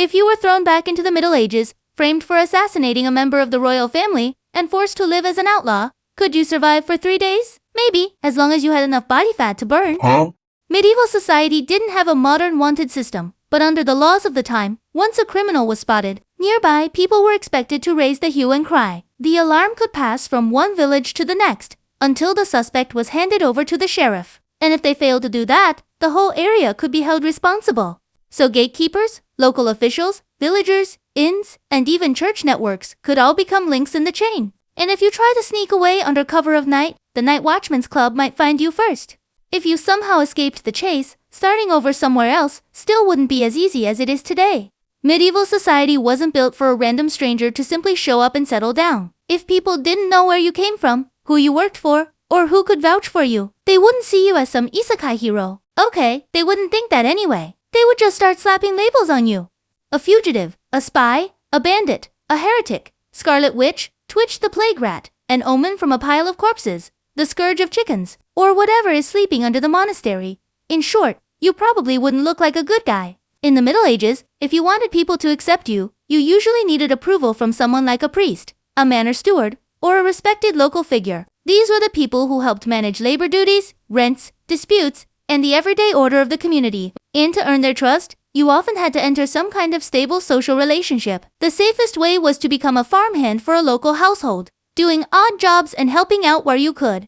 If you were thrown back into the Middle Ages, framed for assassinating a member of the royal family, and forced to live as an outlaw, could you survive for 3 days? Maybe, as long as you had enough body fat to burn. Medieval society didn't have a modern wanted system, but under the laws of the time, once a criminal was spotted, nearby people were expected to raise the hue and cry. The alarm could pass from one village to the next, until the suspect was handed over to the sheriff. And if they failed to do that, the whole area could be held responsible. So gatekeepers, local officials, villagers, inns, and even church networks could all become links in the chain. And if you try to sneak away under cover of night, the Night Watchman's Club might find you first. If you somehow escaped the chase, starting over somewhere else still wouldn't be as easy as it is today. Medieval society wasn't built for a random stranger to simply show up and settle down. If people didn't know where you came from, who you worked for, or who could vouch for you, they wouldn't see you as some isekai hero. Okay, they wouldn't think that anyway. They would just start slapping labels on you. A fugitive, a spy, a bandit, a heretic, scarlet witch, Twitch the plague rat, an omen from a pile of corpses, the scourge of chickens, or whatever is sleeping under the monastery. In short, you probably wouldn't look like a good guy. In the Middle Ages, if you wanted people to accept you, you usually needed approval from someone like a priest, a manor steward, or a respected local figure. These were the people who helped manage labor duties, rents, disputes, and the everyday order of the community. And to earn their trust, you often had to enter some kind of stable social relationship. The safest way was to become a farmhand for a local household, doing odd jobs and helping out where you could.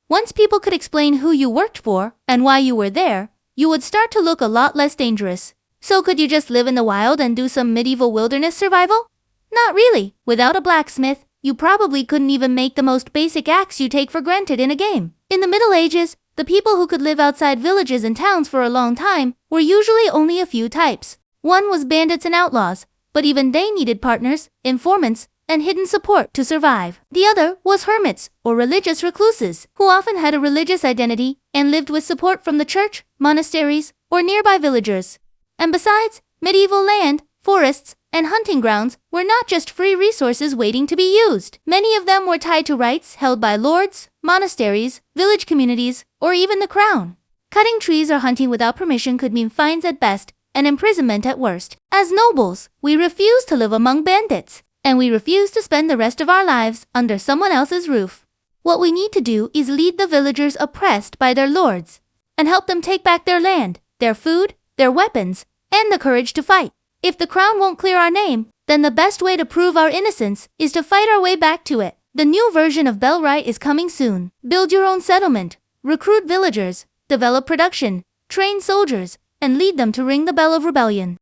Once people could explain who you worked for and why you were there, you would start to look a lot less dangerous. So could you just live in the wild and do some medieval wilderness survival? Not really. Without a blacksmith, you probably couldn't even make the most basic axe you take for granted in a game. In the Middle Ages, the people who could live outside villages and towns for a long time were usually only a few types. One was bandits and outlaws, but even they needed partners, informants, and hidden support to survive. The other was hermits, or religious recluses, who often had a religious identity and lived with support from the church, monasteries, or nearby villagers. And besides, medieval land, forests, and hunting grounds were not just free resources waiting to be used. Many of them were tied to rights held by lords, monasteries, village communities, or even the crown. Cutting trees or hunting without permission could mean fines at best and imprisonment at worst. As nobles, we refuse to live among bandits, and we refuse to spend the rest of our lives under someone else's roof. What we need to do is lead the villagers oppressed by their lords, and help them take back their land, their food, their weapons, and the courage to fight. If the crown won't clear our name, then the best way to prove our innocence is to fight our way back to it. The new version of Bellwright is coming soon. Build your own settlement, recruit villagers, develop production, train soldiers, and lead them to ring the bell of rebellion.